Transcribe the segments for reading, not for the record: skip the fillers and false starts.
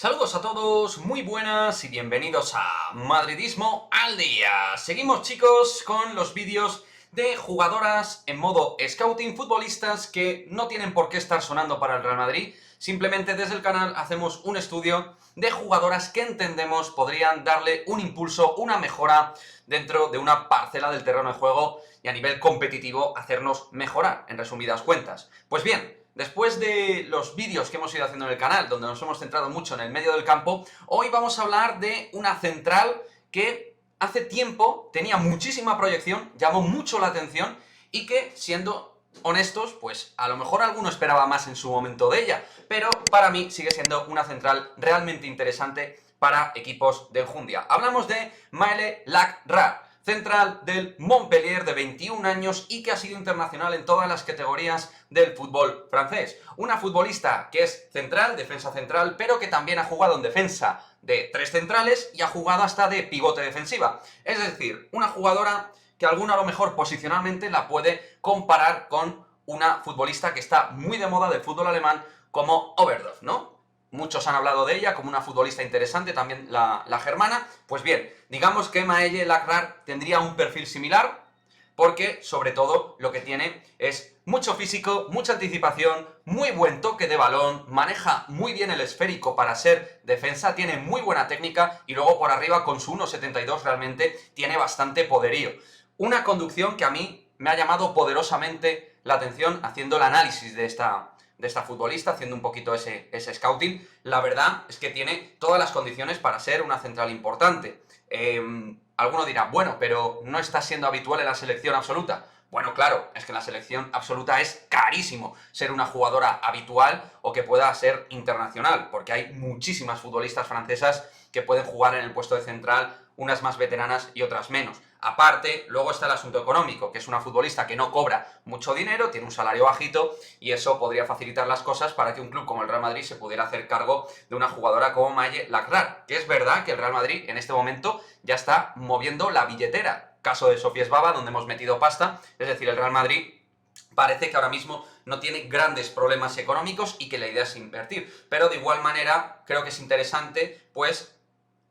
Saludos a todos, muy buenas y bienvenidos a Madridismo al Día. Seguimos, chicos, con los vídeos de jugadoras en modo scouting, futbolistas que no tienen por qué estar sonando para el Real Madrid. Simplemente desde el canal hacemos un estudio de jugadoras que entendemos podrían darle un impulso, una mejora dentro de una parcela del terreno de juego y a nivel competitivo hacernos mejorar, en resumidas cuentas. Pues bien, después de los vídeos que hemos ido haciendo en el canal, donde nos hemos centrado mucho en el medio del campo, hoy vamos a hablar de una central que hace tiempo tenía muchísima proyección, llamó mucho la atención y que, siendo honestos, pues a lo mejor alguno esperaba más en su momento de ella, pero para mí sigue siendo una central realmente interesante para equipos de enjundia. Hablamos de Maëlle Lacrar, central del Montpellier de 21 años y que ha sido internacional en todas las categorías del fútbol francés. Una futbolista que es central, defensa central, pero que también ha jugado en defensa de tres centrales y ha jugado hasta de pivote defensiva. Es decir, una jugadora que alguno a lo mejor posicionalmente la puede comparar con una futbolista que está muy de moda del fútbol alemán como Oberdorf, ¿no? Muchos han hablado de ella como una futbolista interesante, también la germana. Pues bien, digamos que Maëlle Lacrar tendría un perfil similar, porque sobre todo lo que tiene es mucho físico, mucha anticipación, muy buen toque de balón, maneja muy bien el esférico para ser defensa, tiene muy buena técnica y luego por arriba con su 1,72 realmente tiene bastante poderío. Una conducción que a mí me ha llamado poderosamente la atención haciendo el análisis de esta futbolista, haciendo un poquito ese scouting. La verdad es que tiene todas las condiciones para ser una central importante. Alguno dirá, bueno, pero no está siendo habitual en la selección absoluta. Bueno, claro, es que en la selección absoluta es carísimo ser una jugadora habitual o que pueda ser internacional, porque hay muchísimas futbolistas francesas que pueden jugar en el puesto de central, unas más veteranas y otras menos. Aparte, luego está el asunto económico, que es una futbolista que no cobra mucho dinero, tiene un salario bajito, y eso podría facilitar las cosas para que un club como el Real Madrid se pudiera hacer cargo de una jugadora como Maëlle Lacrar, que es verdad que el Real Madrid en este momento ya está moviendo la billetera. Caso de Sofía Sbaba, donde hemos metido pasta, es decir, el Real Madrid parece que ahora mismo no tiene grandes problemas económicos y que la idea es invertir. Pero de igual manera, creo que es interesante, pues,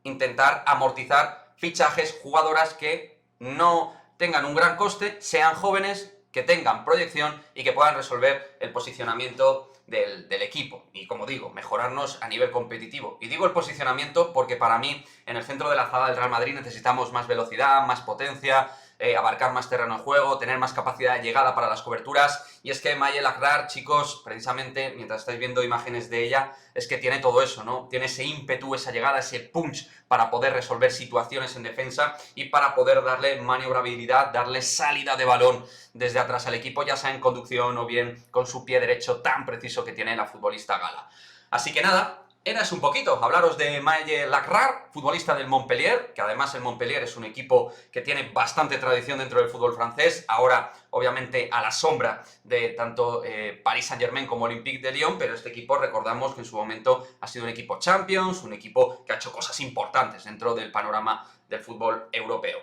intentar amortizar fichajes, jugadoras que no tengan un gran coste, sean jóvenes, que tengan proyección y que puedan resolver el posicionamiento del equipo. Y como digo, mejorarnos a nivel competitivo. Y digo el posicionamiento porque para mí, en el centro de la zaga del Real Madrid necesitamos más velocidad, más potencia, abarcar más terreno de juego, tener más capacidad de llegada para las coberturas. Y es que Maëlle Lacrar, chicos, precisamente, mientras estáis viendo imágenes de ella, es que tiene todo eso, ¿no? Tiene ese ímpetu, esa llegada, ese punch para poder resolver situaciones en defensa y para poder darle maniobrabilidad, darle salida de balón desde atrás al equipo, ya sea en conducción o bien con su pie derecho tan preciso que tiene la futbolista gala. Así que nada, era eso un poquito, hablaros de Maëlle Lacrar, futbolista del Montpellier, que además el Montpellier es un equipo que tiene bastante tradición dentro del fútbol francés, ahora obviamente a la sombra de tanto Paris Saint-Germain como Olympique de Lyon, pero este equipo recordamos que en su momento ha sido un equipo Champions, un equipo que ha hecho cosas importantes dentro del panorama del fútbol europeo.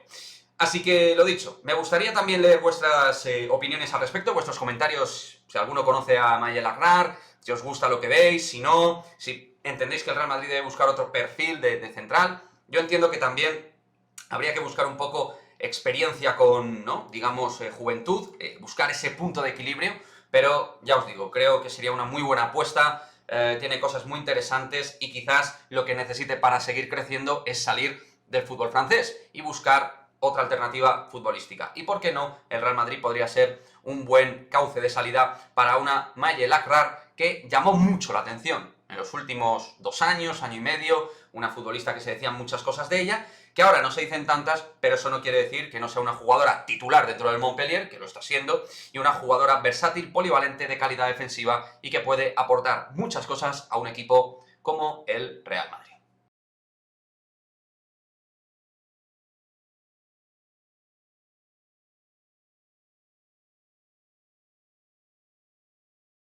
Así que, lo dicho, me gustaría también leer vuestras opiniones al respecto, vuestros comentarios, si alguno conoce a Maëlle Lacrar, si os gusta lo que veis, si no, si entendéis que el Real Madrid debe buscar otro perfil de central. Yo entiendo que también habría que buscar un poco experiencia con, ¿no?, digamos, juventud, buscar ese punto de equilibrio, pero ya os digo, creo que sería una muy buena apuesta, tiene cosas muy interesantes y quizás lo que necesite para seguir creciendo es salir del fútbol francés y buscar otra alternativa futbolística. Y por qué no, el Real Madrid podría ser un buen cauce de salida para una Maëlle Lacrar que llamó mucho la atención en los últimos 2 años, año y medio, una futbolista que se decían muchas cosas de ella, que ahora no se dicen tantas, pero eso no quiere decir que no sea una jugadora titular dentro del Montpellier, que lo está siendo, y una jugadora versátil, polivalente, de calidad defensiva y que puede aportar muchas cosas a un equipo como el Real Madrid.